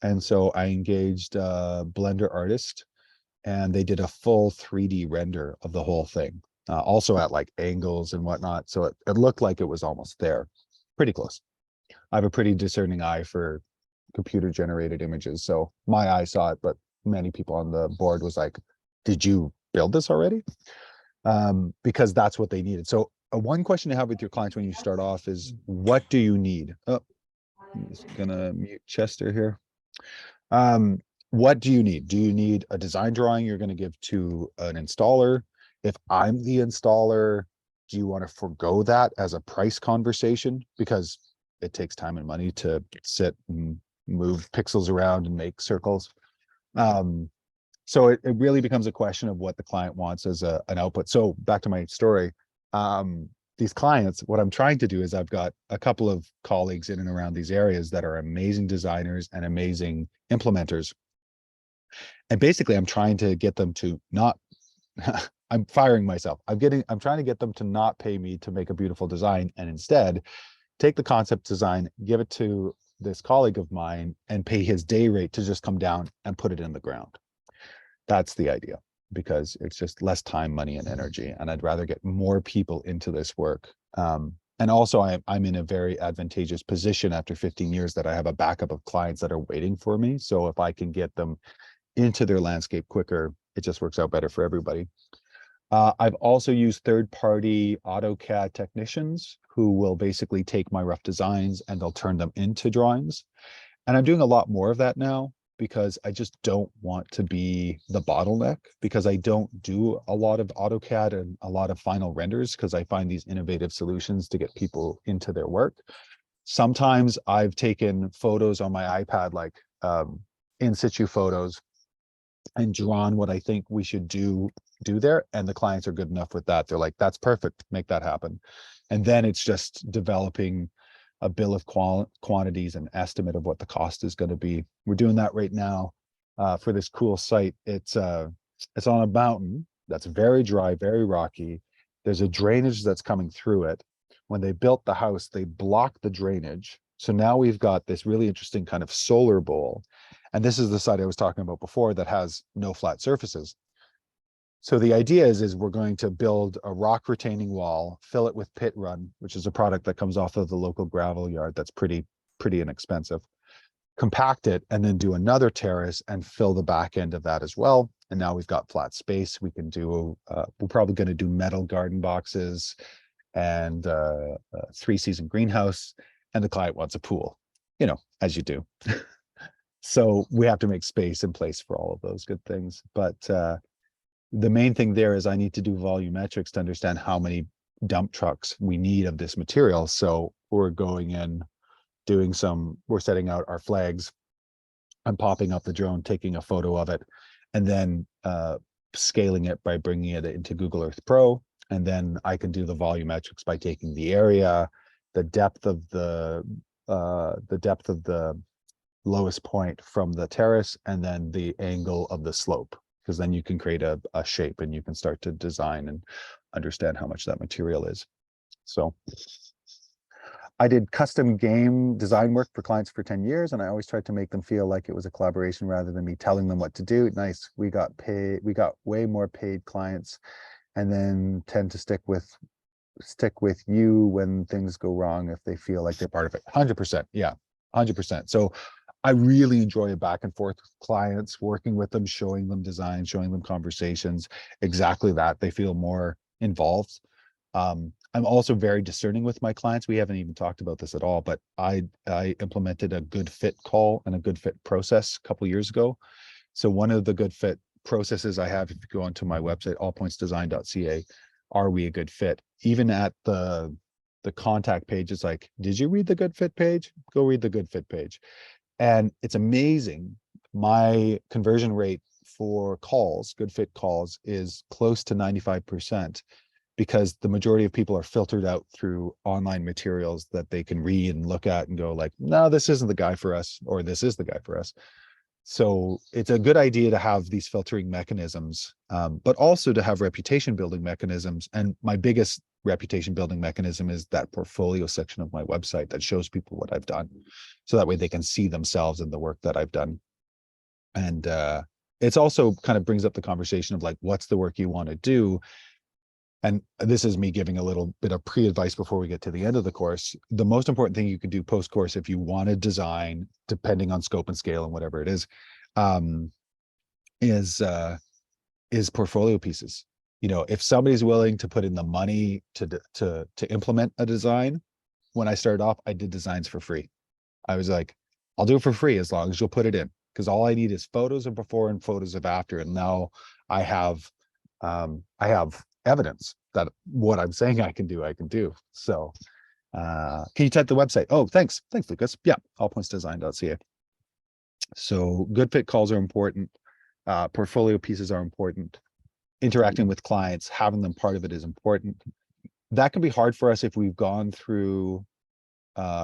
And so I engaged a Blender artist, and they did a full 3D render of the whole thing, also at like angles and whatnot. So it looked like it was almost there, pretty close. I have a pretty discerning eye for computer generated images. So my eye saw it, but many people on the board was like, did you build this already? Because that's what they needed. So one question to have with your clients when you start off is, what do you need? Oh, I'm just gonna mute Chester here. What do you need? Do you need a design drawing you're going to give to an installer? If I'm the installer, do you want to forego that as a price conversation? Because it takes time and money to sit and move pixels around and make circles. So it really becomes a question of what the client wants as an output. So back to my story. These clients, what I'm trying to do is I've got a couple of colleagues in and around these areas that are amazing designers and amazing implementers. And basically I'm trying to get them to not, I'm firing myself. I'm trying to get them to not pay me to make a beautiful design, and instead take the concept design, give it to this colleague of mine, and pay his day rate to just come down and put it in the ground. That's the idea. because it's just less time, money, and energy. And I'd rather get more people into this work. And also I'm in a very advantageous position after 15 years that I have a backup of clients that are waiting for me. So if I can get them into their landscape quicker, it just works out better for everybody. I've also used third-party AutoCAD technicians who will basically take my rough designs and they'll turn them into drawings. And I'm doing a lot more of that now because I just don't want to be the bottleneck, because I don't do a lot of AutoCAD and a lot of final renders because I find these innovative solutions to get people into their work. Sometimes I've taken photos on my iPad, like in situ photos, and drawn what I think we should do there. And the clients are good enough with that. They're like, that's perfect, make that happen. And then it's just developing a bill of quantities and estimate of what the cost is going to be. We're doing that right now for this cool site. It's on a mountain that's very dry, very rocky. There's a drainage that's coming through it. When they built the house, they blocked the drainage. So now we've got this really interesting kind of solar bowl. And this is the site I was talking about before that has no flat surfaces. So the idea is we're going to build a rock retaining wall, fill it with pit run, which is a product that comes off of the local gravel yard that's pretty inexpensive, compact it, and then do another terrace and fill the back end of that as well. And now we've got flat space. We can do, we're probably going to do metal garden boxes and a 3-season greenhouse, and the client wants a pool, as you do. So we have to make space in place for all of those good things. But the main thing there is I need to do volumetrics to understand how many dump trucks we need of this material. So we're going in, we're setting out our flags. I'm popping up the drone, taking a photo of it, and then scaling it by bringing it into Google Earth Pro. And then I can do the volumetrics by taking the area, the depth of the lowest point from the terrace, and then the angle of the slope, because then you can create a shape and you can start to design and understand how much that material is. So I did custom game design work for clients for 10 years, and I always tried to make them feel like it was a collaboration rather than me telling them what to do. Nice. We got way more paid clients, and then tend to stick with you when things go wrong if they feel like they're part of it. 100%. Yeah, 100%. So I really enjoy a back and forth with clients, working with them, showing them design, showing them conversations, exactly that. They feel more involved. I'm also very discerning with my clients. We haven't even talked about this at all, but I implemented a good fit call and a good fit process a couple of years ago. So one of the good fit processes I have, if you go onto my website, allpointsdesign.ca, are we a good fit? Even at the contact page, it's like, did you read the good fit page? Go read the good fit page. And it's amazing. My conversion rate for calls, good fit calls, is close to 95%, because the majority of people are filtered out through online materials that they can read and look at and go like, no, this isn't the guy for us, or this is the guy for us. So it's a good idea to have these filtering mechanisms, but also to have reputation building mechanisms. And my biggest reputation building mechanism is that portfolio section of my website that shows people what I've done. So that way they can see themselves in the work that I've done. And it's also kind of brings up the conversation of like, what's the work you want to do? And this is me giving a little bit of pre-advice before we get to the end of the course. The most important thing you can do post-course, if you want to design, depending on scope and scale and whatever it is portfolio pieces. If somebody's willing to put in the money to implement a design. When I started off, I did designs for free. I was like, I'll do it for free as long as you'll put it in, because all I need is photos of before and photos of after. And now I have evidence that what I'm saying I can do. So can you type the website? Oh, thanks, Lucas. Yeah, allpointsdesign.ca. So good fit calls are important. Portfolio pieces are important. Interacting with clients, having them part of it is important. That can be hard for us if we've gone through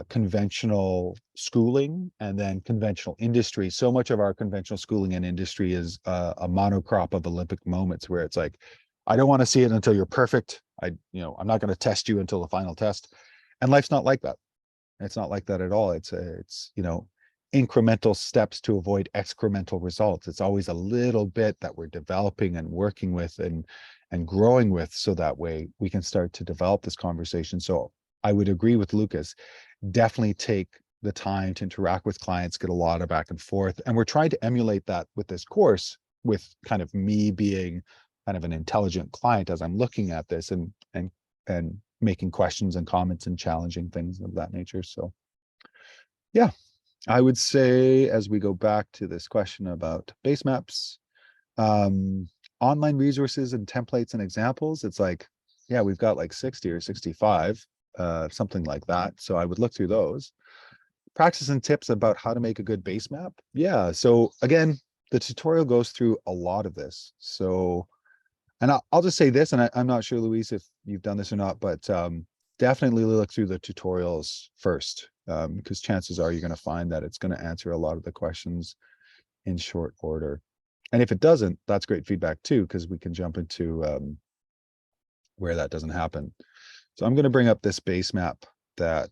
conventional schooling and then conventional industry. So much of our conventional schooling and industry is a monocrop of Olympic moments where it's like, I don't want to see it until you're perfect. I'm not going to test you until the final test. And life's not like that. It's not like that at all. It's incremental steps to avoid excremental results. It's always a little bit that we're developing and working with and growing with, so that way we can start to develop this conversation. So I would agree with Lucas. Definitely take the time to interact with clients, get a lot of back and forth. And we're trying to emulate that with this course, with kind of me being kind of an intelligent client as I'm looking at this and making questions and comments and challenging things of that nature. So yeah, I would say, as we go back to this question about base maps, online resources and templates and examples, it's like, yeah, we've got like 60 or 65, something like that. So I would look through those. Practice and tips about how to make a good base map. Yeah, so again, the tutorial goes through a lot of this. So, and I'll just say this, and I'm not sure, Luis, if you've done this or not, but definitely look through the tutorials first, because chances are you're going to find that it's going to answer a lot of the questions in short order. And if it doesn't, that's great feedback too, because we can jump into where that doesn't happen. So I'm going to bring up this base map that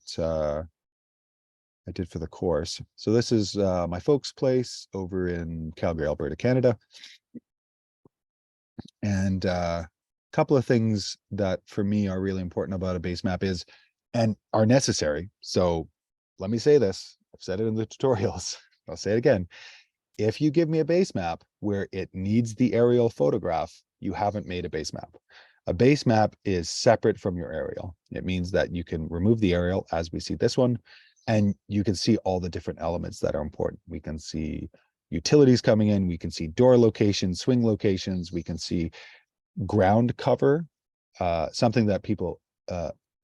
I did for the course. So this is my folks' place over in Calgary, Alberta, Canada. And a couple of things that for me are really important about a base map is, and are necessary. So let me say this, I've said it in the tutorials, I'll say it again. If you give me a base map where it needs the aerial photograph, you haven't made a base map. A base map is separate from your aerial. It means that you can remove the aerial, as we see this one, and you can see all the different elements that are important. We can see utilities coming in, we can see door locations, swing locations, we can see ground cover, something that people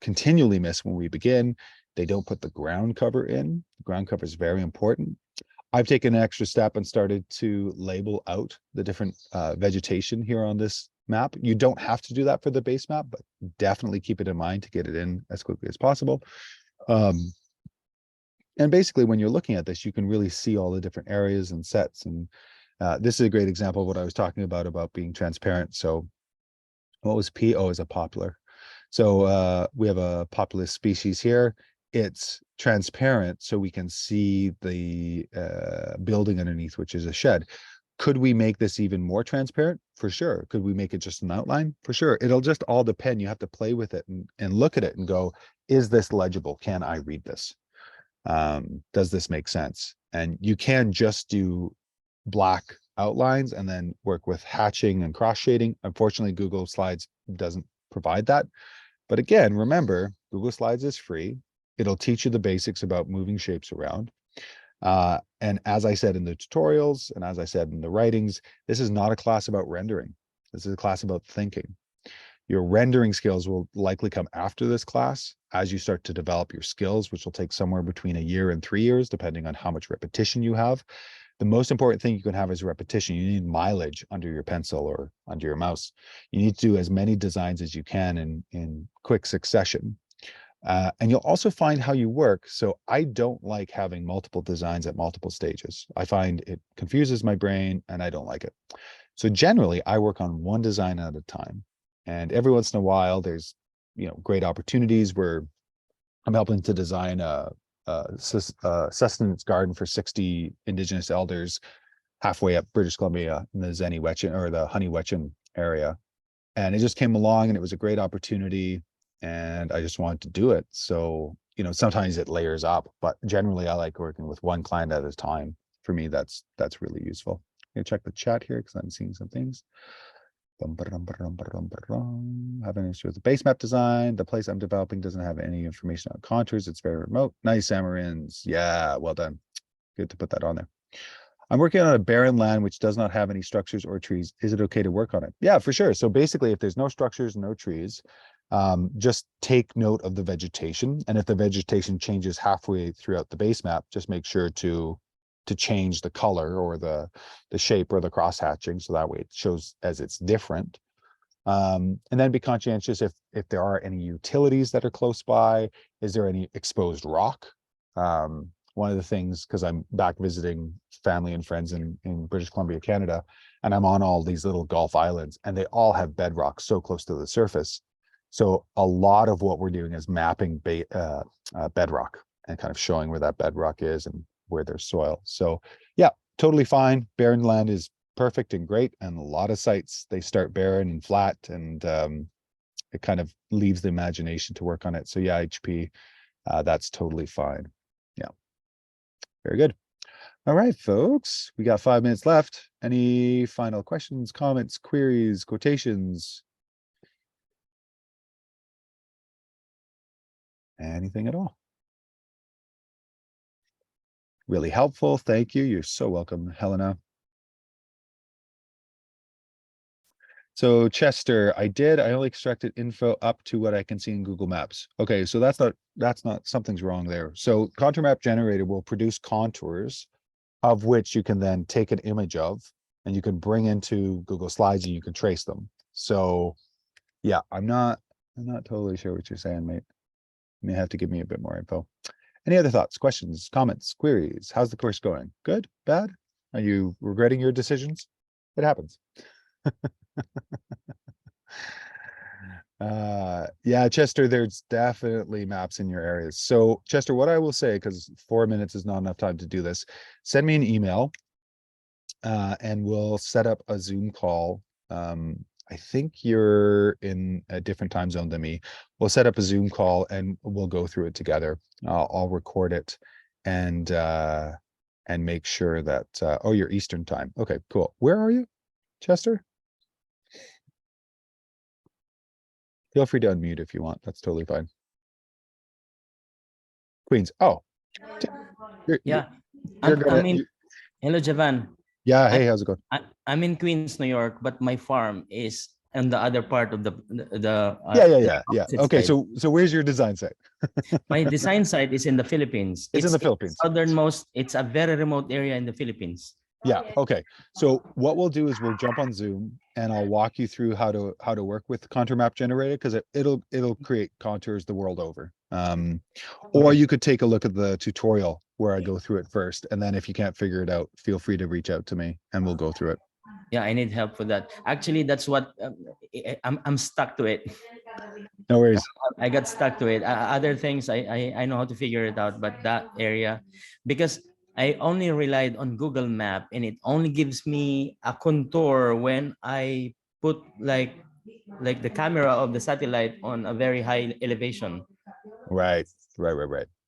continually miss when we begin. They don't put the ground cover in. The ground cover is very important. I've taken an extra step and started to label out the different vegetation here on this map. You don't have to do that for the base map, but definitely keep it in mind to get it in as quickly as possible. And basically, when you're looking at this, you can really see all the different areas and sets. And this is a great example of what I was talking about being transparent. So what was P? Oh, is a poplar. So we have a populous species here. It's transparent, so we can see the building underneath, which is a shed. Could we make this even more transparent? For sure. Could we make it just an outline? For sure. It'll just all depend. You have to play with it and look at it and go, is this legible? Can I read this? Does this make sense? And you can just do black outlines and then work with hatching and cross shading. Unfortunately, Google Slides doesn't provide that. But again, remember, Google Slides is free. It'll teach you the basics about moving shapes around. And as I said in the tutorials, and as I said in the writings, this is not a class about rendering. This is a class about thinking. Your rendering skills will likely come after this class as you start to develop your skills, which will take somewhere between 1 year and 3 years, depending on how much repetition you have. The most important thing you can have is repetition. You need mileage under your pencil or under your mouse. You need to do as many designs as you can in quick succession. And you'll also find how you work. So I don't like having multiple designs at multiple stages. I find it confuses my brain and I don't like it. So generally I work on one design at a time. And every once in a while, there's great opportunities where I'm helping to design a sustenance garden for 60 Indigenous elders halfway up British Columbia in the Zenny Wet'suwet'en or the Honey Wet'suwet'en area. And it just came along and it was a great opportunity and I just wanted to do it. So, sometimes it layers up, but generally I like working with one client at a time. For me, that's really useful. I'm gonna check the chat here because I'm seeing some things. Have an issue with the base map design. The place I'm developing doesn't have any information on contours. It's very remote. Nice, Amarins. Yeah, well done. Good to put that on there. I'm working on a barren land which does not have any structures or trees. Is it okay to work on it? Yeah, for sure. So basically, if there's no structures, no trees, just take note of the vegetation. And if the vegetation changes halfway throughout the base map, just make sure to change the color or the shape or the cross hatching. So that way it shows as it's different. And then be conscientious if there are any utilities that are close by. Is there any exposed rock? One of the things, because I'm back visiting family and friends in British Columbia, Canada, and I'm on all these little Gulf islands, and they all have bedrock so close to the surface. So a lot of what we're doing is mapping bedrock and kind of showing where that bedrock is and where there's soil. So yeah, totally fine. Barren land is perfect and great. And a lot of sites, they start barren and flat, and it kind of leaves the imagination to work on it. So yeah, HP, that's totally fine. Yeah, very good. All right, folks, we got 5 minutes left. Any final questions, comments, queries, quotations? Anything at all? Really helpful. Thank you. You're so welcome, Helena. So Chester, I only extracted info up to what I can see in Google Maps. Okay, so that's not something's wrong there. So contour map generator will produce contours of which you can then take an image of, and you can bring into Google Slides and you can trace them. So yeah, I'm not totally sure what you're saying, mate. You may have to give me a bit more info. Any other thoughts, questions, comments, queries? How's the course going? Good? Bad? Are you regretting your decisions? It happens. Yeah, Chester, there's definitely maps in your areas. So Chester, what I will say, because 4 minutes is not enough time to do this, send me an email and we'll set up a Zoom call. I think you're in a different time zone than me. We'll set up a Zoom call and we'll go through it together. I'll record it and make sure that oh, you're Eastern time. Okay, cool. Where are you, Chester? Feel free to unmute if you want. That's totally fine. Queens. Oh, Yeah, hello, Javan. Yeah, hey, how's it going? I'm in Queens, New York, but my farm is on the other part of the Yeah. Okay, so where's your design site? My design site is in the Philippines. It's in the Philippines. Southernmost. It's a very remote area in the Philippines. Yeah. Okay. So what we'll do is we'll jump on Zoom and I'll walk you through how to work with contour map generator, because it'll create contours the world over. Or you could take a look at the tutorial where I go through it first, and then if you can't figure it out, feel free to reach out to me and we'll go through it. Yeah, I need help for that. Actually, that's what I'm stuck to it. No worries. I got stuck to it. Other things I know how to figure it out, but that area, because I only relied on Google Map and it only gives me a contour when I put like the camera of the satellite on a very high elevation. Right.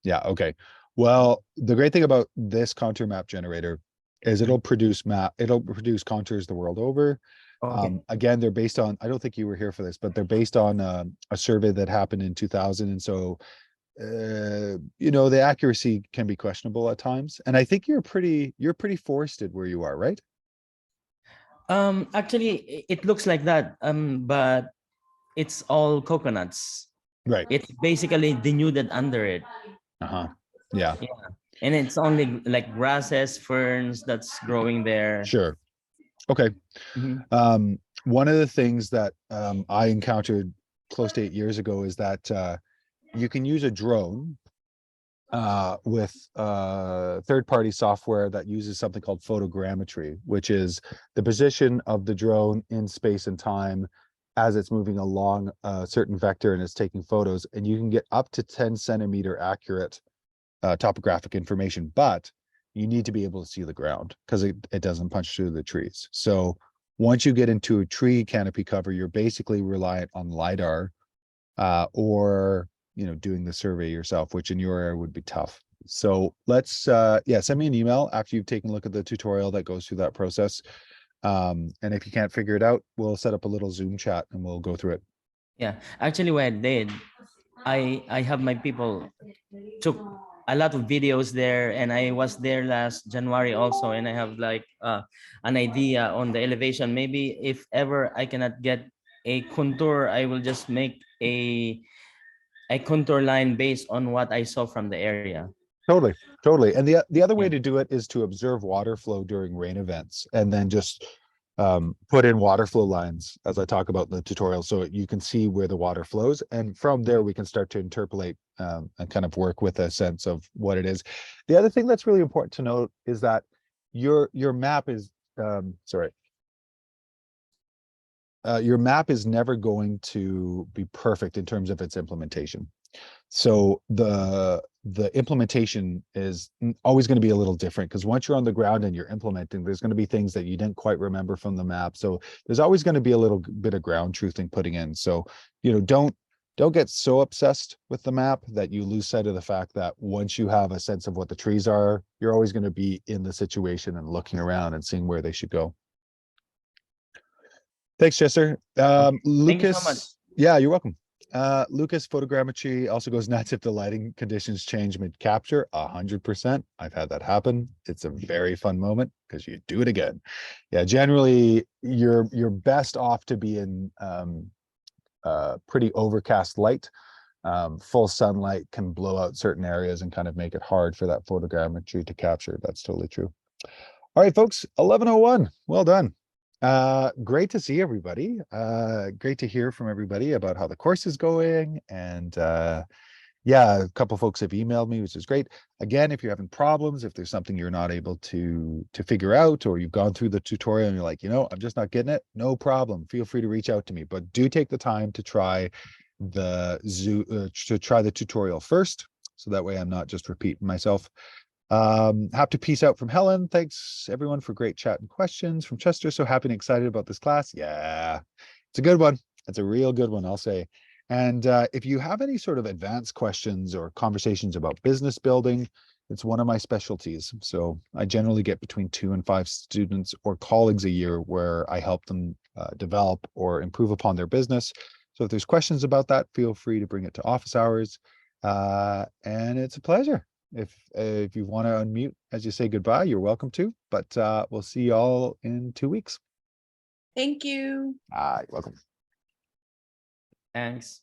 Yeah. Okay. Well, the great thing about this contour map generator is it'll produce contours the world over. Okay. Again, they're based on, I don't think you were here for this, but they're based on a survey that happened in 2000. And so, the accuracy can be questionable at times. And I think you're pretty forested where you are, right? Actually, it looks like that, but it's all coconuts. Right. It's basically denuded under it. Yeah. And it's only like grasses, ferns that's growing there. Sure. Okay. One of the things that I encountered close to 8 years ago is that you can use a drone with third-party software that uses something called photogrammetry, which is the position of the drone in space and time as it's moving along a certain vector and it's taking photos, and you can get up to 10-centimeter accurate topographic information, but you need to be able to see the ground because it doesn't punch through the trees. So once you get into a tree canopy cover, you're basically reliant on LiDAR or doing the survey yourself, which in your area would be tough. So let's send me an email after you've taken a look at the tutorial that goes through that process. And if you can't figure it out, we'll set up a little Zoom chat and we'll go through it. Yeah, actually what I did, I have my people took a lot of videos there, and I was there last January also, and I have like an idea on the elevation. Maybe if ever I cannot get a contour, I will just make a contour line based on what I saw from the area. Totally. And the other way to do it is to observe water flow during rain events, and then just put in water flow lines as I talk about in the tutorial, so you can see where the water flows, and from there we can start to interpolate and kind of work with a sense of what it is. The other thing that's really important to note is that your map is your map is never going to be perfect in terms of its implementation. So the implementation is always going to be a little different, because once you're on the ground and you're implementing, there's going to be things that you didn't quite remember from the map. So there's always going to be a little bit of ground truthing putting in. So, don't get so obsessed with the map that you lose sight of the fact that once you have a sense of what the trees are, you're always going to be in the situation and looking around and seeing where they should go. Thanks, Chester. Lucas. Thank you so much. Yeah, you're welcome. Lucas, photogrammetry also goes nuts if the lighting conditions change mid-capture. 100%. I've had that happen. It's a very fun moment because you do it again. Yeah, generally you're best off to be in pretty overcast light. Full sunlight can blow out certain areas and kind of make it hard for that photogrammetry to capture. That's totally true. All right, folks, 11:01. Well done. Great to see everybody. Great to hear from everybody about how the course is going. And yeah, a couple folks have emailed me, which is great. Again, if you're having problems, if there's something you're not able to figure out, or you've gone through the tutorial and you're like, I'm just not getting it, no problem. Feel free to reach out to me, but do take the time to try the tutorial first, so that way I'm not just repeating myself. Have to peace out from Helen. Thanks everyone for great chat and questions. From Chester, so happy and excited about this class. Yeah, it's a good one. It's a real good one, I'll say. And if you have any sort of advanced questions or conversations about business building, it's one of my specialties. So I generally get between 2 and 5 students or colleagues a year where I help them develop or improve upon their business. So if there's questions about that, feel free to bring it to office hours. And it's a pleasure. If you want to unmute as you say goodbye, you're welcome to, but we'll see you all in 2 weeks. Thank you. You're welcome. Thanks.